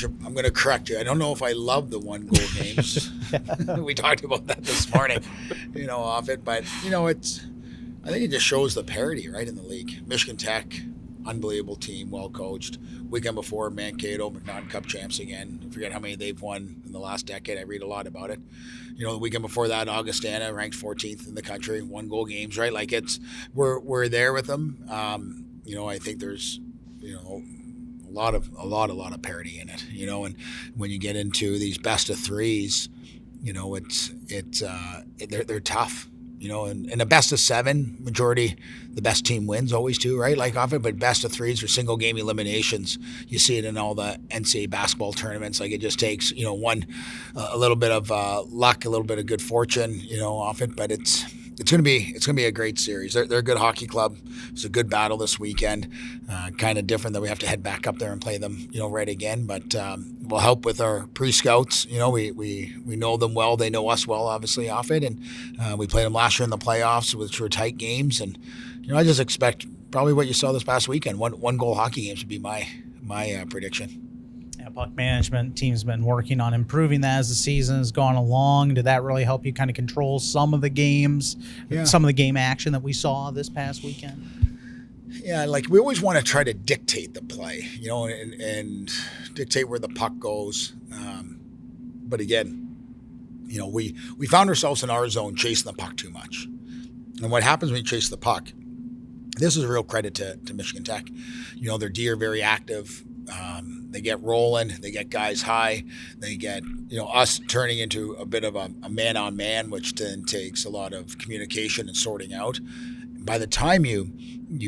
I'm going to correct you. I don't know if I love the 1-goal games. We talked about that this morning, off it. But, I think it just shows the parity, right, in the league. Michigan Tech, unbelievable team, well coached. Weekend before, Mankato, McNaughton Cup champs again. I forget how many they've won in the last decade. I read a lot about it. The weekend before that, Augustana ranked 14th in the country, 1-goal games, right? Like we're there with them. I think there's, a lot of parity in it, and when you get into these best of threes, they're tough. In a best of 7, majority, the best team wins always too, right? Like often, but best of 3s or single game eliminations, you see it in all the NCAA basketball tournaments. Like it just takes, a little bit of luck, a little bit of good fortune, off it, but it's going to be a great series. They're a good hockey club. It's a good battle this weekend. Kind of different that we have to head back up there and play them, right again. But we'll help with our pre-scouts. We know them well. They know us well, obviously, off it. And we played them last year in the playoffs, which were tight games. And I just expect probably what you saw this past weekend. One goal hockey games would be my prediction. Puck management team's been working on improving that as the season has gone along. Did that really help you kind of control some of the games, some of the game action that we saw this past weekend? Yeah, like we always want to try to dictate the play, and dictate where the puck goes. But again, we found ourselves in our zone chasing the puck too much. And what happens when you chase the puck, this is a real credit to Michigan Tech. Their D are very active. They get rolling. They get guys high. They get, us turning into a bit of a man-on-man, which then takes a lot of communication and sorting out. By the time you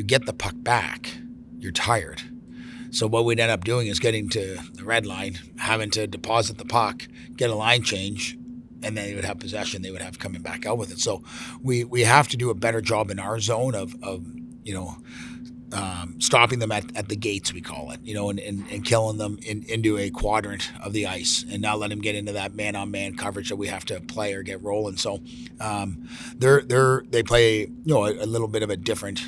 get the puck back, you're tired. So what we'd end up doing is getting to the red line, having to deposit the puck, get a line change, and then they would have possession. They would have coming back out with it. So we have to do a better job in our zone of stopping them at the gates, we call it, and killing them into a quadrant of the ice and not let them get into that man-on-man coverage that we have to play or get rolling. So they play, a little bit of a different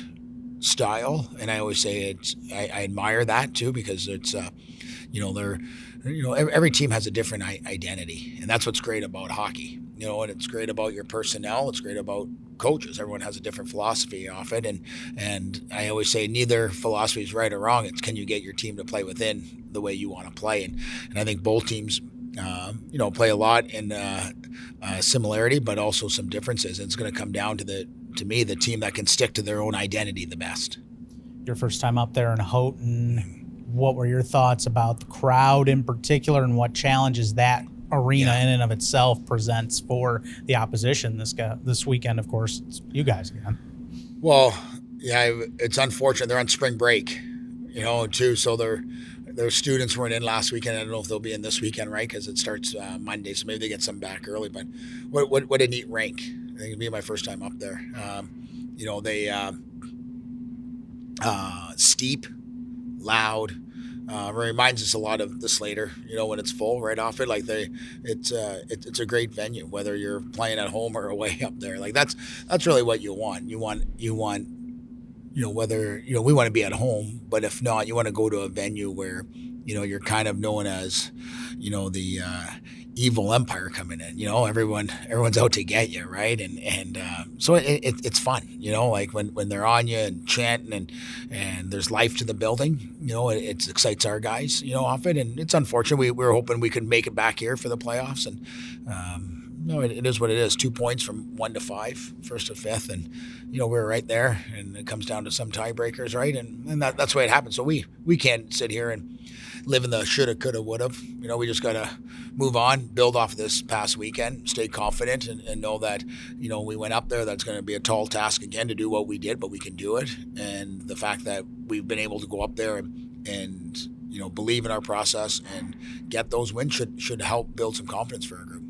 style. And I always say I admire that too, because it's, every team has a different identity. And that's what's great about hockey, and it's great about your personnel. It's great about coaches. Everyone has a different philosophy off it. And I always say neither philosophy is right or wrong. It's can you get your team to play within the way you want to play. And I think both teams, play a lot in similarity, but also some differences. And it's going to come down to me, the team that can stick to their own identity the best. Your first time up there in Houghton, what were your thoughts about the crowd in particular and what challenges that arena in and of itself presents for the opposition this weekend? Of course, it's you guys again. Well, it's unfortunate. They're on spring break, too. So their students weren't in last weekend. I don't know if they'll be in this weekend, right? Because it starts Monday, so maybe they get some back early. But what a neat rink. I think it'd be my first time up there. They steep, loud. Reminds us a lot of the Slater, when it's full right off it. Like it's a great venue, whether you're playing at home or away up there. Like that's really what you want. You want whether we want to be at home, but if not, you want to go to a venue where you're kind of known as the evil empire coming in. Everyone's out to get you, right? And so it's fun. Like when they're on you and chanting and there's life to the building. It excites our guys. Off it, and it's unfortunate. We were hoping we could make it back here for the playoffs, and it is what it is. 2 points from 1 to 5, first to fifth, and we're right there, and it comes down to some tiebreakers, right? And that's the way it happens. So we can't sit here and live in the shoulda, coulda, woulda. We just got to move on, build off of this past weekend, stay confident, and know that, we went up there. That's going to be a tall task again to do what we did, but we can do it. And the fact that we've been able to go up there and believe in our process and get those wins should help build some confidence for our group.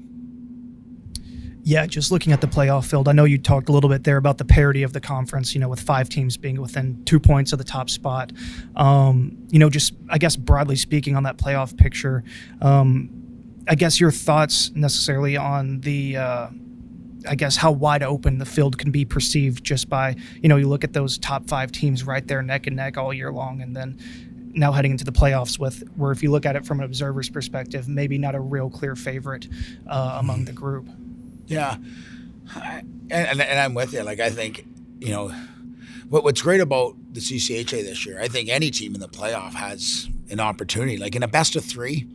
Yeah, just looking at the playoff field, I know you talked a little bit there about the parity of the conference, with 5 teams being within 2 points of the top spot. Just, I guess, broadly speaking on that playoff picture, I guess your thoughts necessarily on the, how wide open the field can be perceived just by, you look at those top 5 teams right there neck and neck all year long, and then now heading into the playoffs with, where if you look at it from an observer's perspective, maybe not a real clear favorite among the group. Yeah, and I'm with you. Like, I think, what's great about the CCHA this year, I think any team in the playoff has an opportunity. Like in a best of three,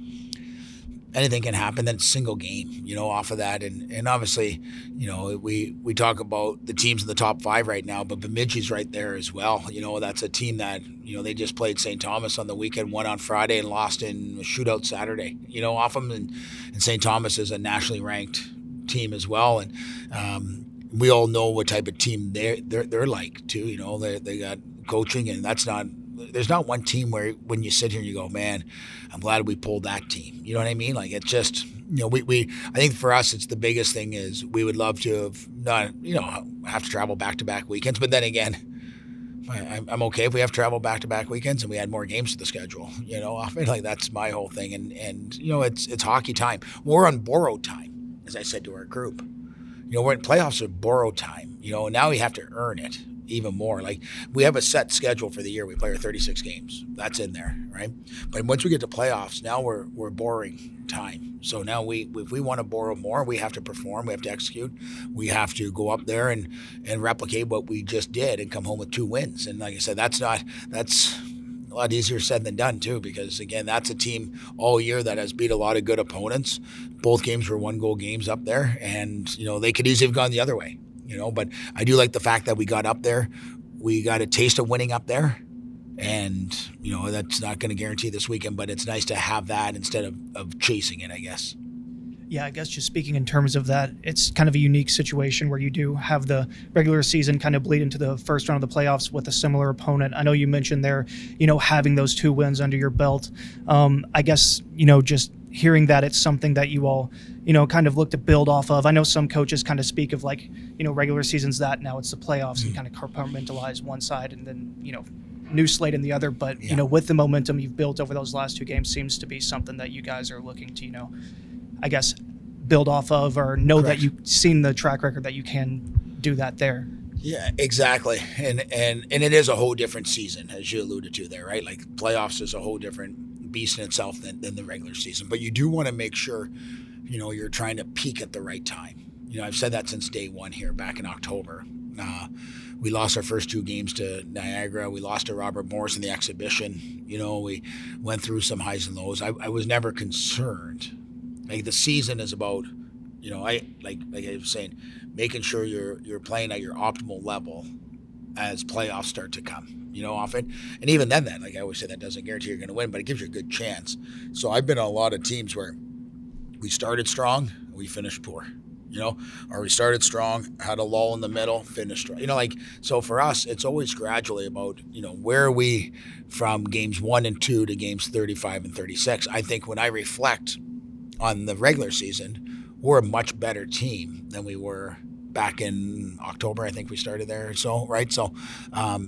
anything can happen. Then it's a single game, off of that. And obviously, we talk about the teams in the top five right now, but Bemidji's right there as well. That's a team that, they just played St. Thomas on the weekend, won on Friday and lost in a shootout Saturday, off them. And St. Thomas is a nationally ranked team as well. And we all know what type of team they're like too. They got coaching, and there's not one team where when you sit here and you go, man, I'm glad we pulled that team. You know what I mean? Like, it's just, I think for us, it's the biggest thing is we would love to have not, have to travel back-to-back weekends. But then again, I'm okay if we have to travel back-to-back weekends and we add more games to the schedule. I mean, like, that's my whole thing. And it's hockey time. We're on borrowed time, as I said to our group. We're in playoffs are borrowed time. Now we have to earn it even more. Like, we have a set schedule for the year. We play our 36 games. That's in there, right? But once we get to playoffs, now we're borrowing time. So now if we want to borrow more, we have to perform. We have to execute. We have to go up there and replicate what we just did and come home with 2 wins. And like I said, that's a lot easier said than done too, because again, that's a team all year that has beat a lot of good opponents. Both games were 1-goal games up there, and they could easily have gone the other way. But I do like the fact that we got up there. We got a taste of winning up there. And, that's not going to guarantee this weekend, but it's nice to have that instead of chasing it, I guess. Yeah, I guess just speaking in terms of that, it's kind of a unique situation where you do have the regular season kind of bleed into the first round of the playoffs with a similar opponent. I know you mentioned there, having those 2 wins under your belt. I guess, just hearing that it's something that you all, kind of look to build off of. I know some coaches kind of speak of like, regular season's that, now it's the playoffs, and kind of compartmentalize one side and then, new slate in the other. But, with the momentum you've built over those last 2 games, seems to be something that you guys are looking to, I guess, build off of, or know Correct. that you've seen the track record that you can do that there. Yeah, exactly. And it is a whole different season, as you alluded to there, right? Like, playoffs is a whole different beast in itself than the regular season. But you do want to make sure, you're trying to peak at the right time. I've said that since day one here back in October. We lost our first 2 games to Niagara. We lost to Robert Morris in the exhibition. We went through some highs and lows. I was never concerned. Like, the season is about, like I was saying, making sure you're playing at your optimal level as playoffs start to come, often. And even then, like I always say, that doesn't guarantee you're going to win, but it gives you a good chance. So I've been on a lot of teams where we started strong, we finished poor. Or we started strong, had a lull in the middle, finished strong. So for us, it's always gradually about, where are we from games 1 and 2 to games 35 and 36. I think when I reflect on the regular season, we're a much better team than we were back in October. I think we started there. So, right. So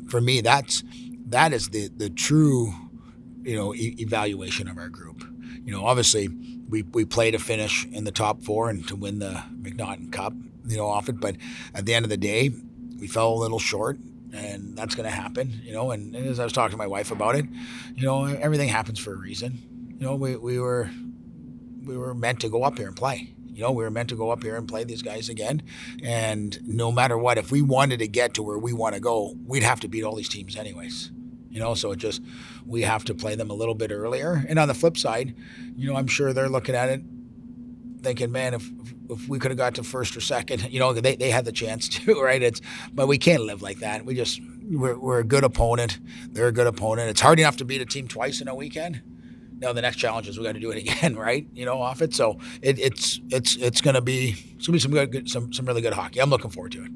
for me, that is the true, evaluation of our group. Obviously, we play to finish in the top 4 and to win the McNaughton Cup, often. But at the end of the day, we fell a little short, and that's going to happen, And as I was talking to my wife about it, everything happens for a reason. We were meant to go up here and play. We were meant to go up here and play these guys again. And no matter what, if we wanted to get to where we want to go, we'd have to beat all these teams anyways. So we have to play them a little bit earlier. And on the flip side, I'm sure they're looking at it thinking, man, if we could have got to first or second, they had the chance to, right? But we can't live like that. We're a good opponent. They're a good opponent. It's hard enough to beat a team twice in a weekend. Now the next challenge is we got to do it again, right? Off it. So it's going to be some really good hockey. I'm looking forward to it.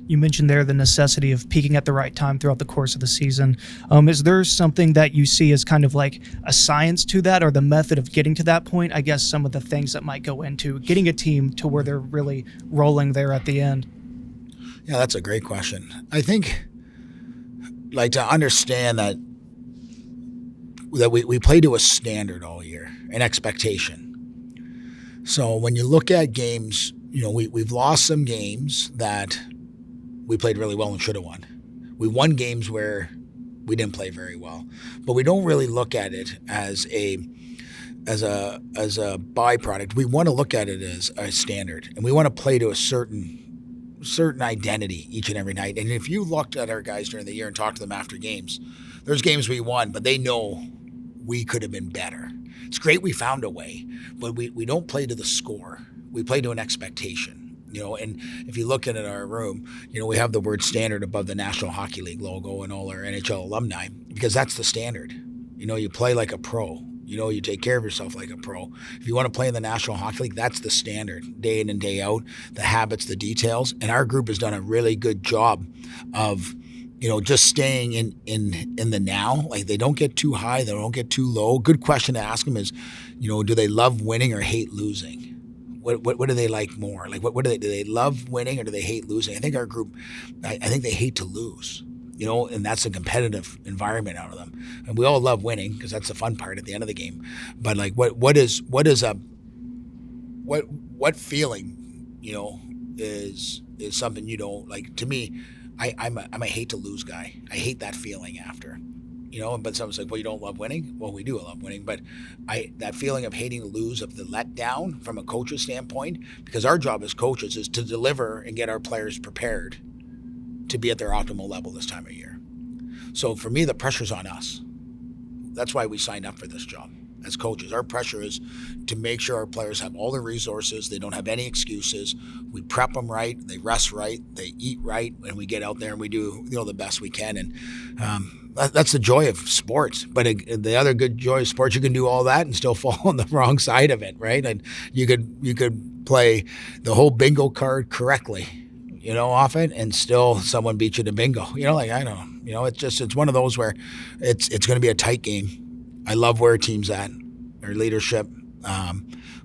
You mentioned there the necessity of peaking at the right time throughout the course of the season. Is there something that you see as kind of like a science to that, or the method of getting to that point? I guess some of the things that might go into getting a team to where they're really rolling there at the end. Yeah, that's a great question. I think, to understand that we play to a standard all year, an expectation. So when you look at games, we've lost some games that we played really well and should have won. We won games where We didn't play very well, but we don't really look at it as a byproduct. We want to look at it as a standard, and we want to play to a certain identity each and every night. And if you looked at our guys during the year and talked to them after games, there's games we won, but they know we could have been better. It's great we found a way, but we don't play to the score. We play to an expectation. And if you look at it in our room, we have the word standard above the National Hockey League logo and all our NHL alumni, because that's the standard. You play like a pro. You take care of yourself like a pro. If you want to play in the National Hockey League, that's the standard, day in and day out, the habits, the details. And our group has done a really good job of, just staying in the now. Like, they don't get too high, they don't get too low. Good question to ask them is, do they love winning or hate losing? What do they like more? Like, what do they love winning or do they hate losing? I think our group, I think they hate to lose. And that's a competitive environment out of them. And we all love winning because that's the fun part at the end of the game. But like, what feeling, is something like. To me, I'm a hate to lose guy. I hate that feeling after. But someone's like, well, you don't love winning? Well, we do love winning, but that feeling of hating to lose, of the letdown from a coach's standpoint, because our job as coaches is to deliver and get our players prepared to be at their optimal level this time of year. So for me, the pressure's on us. That's why we signed up for this job as coaches. Our pressure is to make sure our players have all the resources. They don't have any excuses. We prep them right. They rest right. They eat right. And we get out there and we do the best we can. And that's the joy of sports. But the other good joy of sports, you can do all that and still fall on the wrong side of it, right? And you could play the whole bingo card correctly, off it, and still someone beat you to bingo. I don't know. It's one of those where it's going to be a tight game. I love where our team's at, our leadership.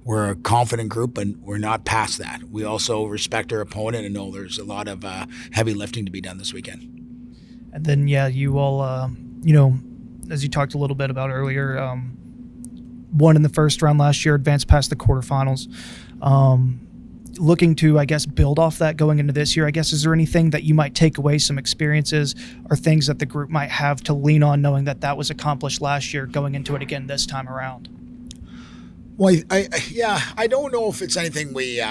We're a confident group, and we're not past that. We also respect our opponent and know there's a lot of heavy lifting to be done this weekend. And then, you all, as you talked a little bit about earlier, won in the first round last year, advanced past the quarterfinals. Looking to, I guess, build off that going into this year, I guess, is there anything that you might take away, some experiences or things that the group might have to lean on, knowing that was accomplished last year, going into it again this time around? Well, I don't know if it's anything we,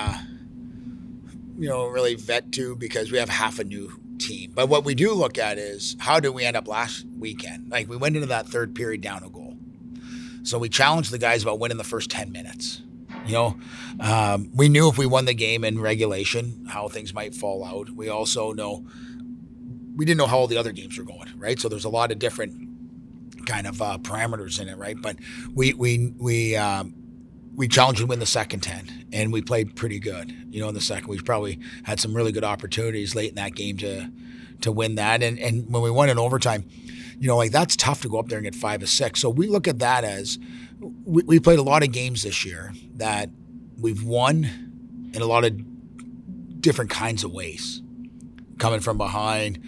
really vet to, because we have half a new team. But what we do look at is, how did we end up last weekend? Like, we went into that third period down a goal. So we challenged the guys about winning the first 10 minutes. We knew if we won the game in regulation, how things might fall out. We also we didn't know how all the other games were going, right? So there's a lot of different kind of parameters in it, right? But we challenged to win the second 10, and we played pretty good. In the second, we probably had some really good opportunities late in that game to win that. And when we won in overtime, that's tough to go up there and get 5 of 6. So we look at that as we played a lot of games this year that we've won in a lot of different kinds of ways. Coming from behind,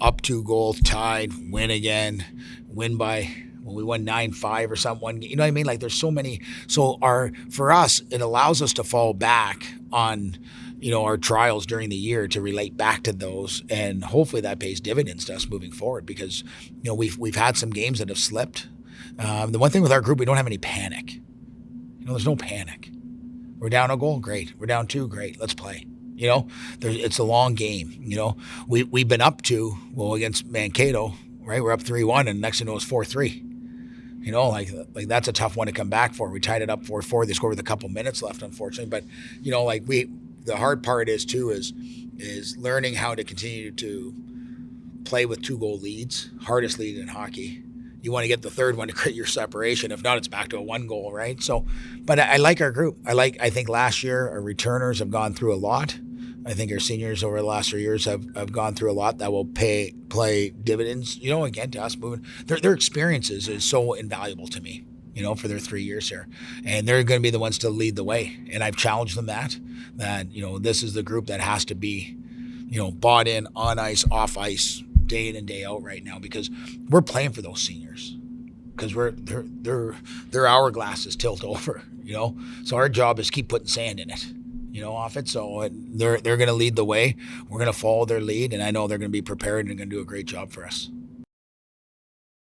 up 2 goals, tied, win again, win by, when we won 9-5 or something. You know what I mean? Like, there's so many. So for us, it allows us to fall back on, our trials during the year, to relate back to those, and hopefully that pays dividends to us moving forward, because, we've had some games that have slipped. The one thing with our group, we don't have any panic. There's no panic. We're down a goal, great. We're down 2, great. Let's play. It's a long game. We've been up to, against Mankato, right? We're up 3-1, and next thing you know, it's 4-3. Like that's a tough one to come back for. We tied it up 4-4. They scored with a couple minutes left, unfortunately. But the hard part is learning how to continue to play with 2-goal leads. Hardest lead in hockey. You want to get the third one to create your separation. If not, it's back to a 1 goal, right? So, but I like our group. I think last year our returners have gone through a lot. I think our seniors over the last 3 years have gone through a lot that will play dividends. Again, to us moving, their experiences is so invaluable to me. For their 3 years here, and they're going to be the ones to lead the way. And I've challenged them that this is the group that has to be, bought in, on ice, off ice, day in and day out right now, because we're playing for those seniors, because their hourglass is tilt over, So our job is keep putting sand in it, off it. So they're going to lead the way. We're going to follow their lead, and I know they're going to be prepared and going to do a great job for us.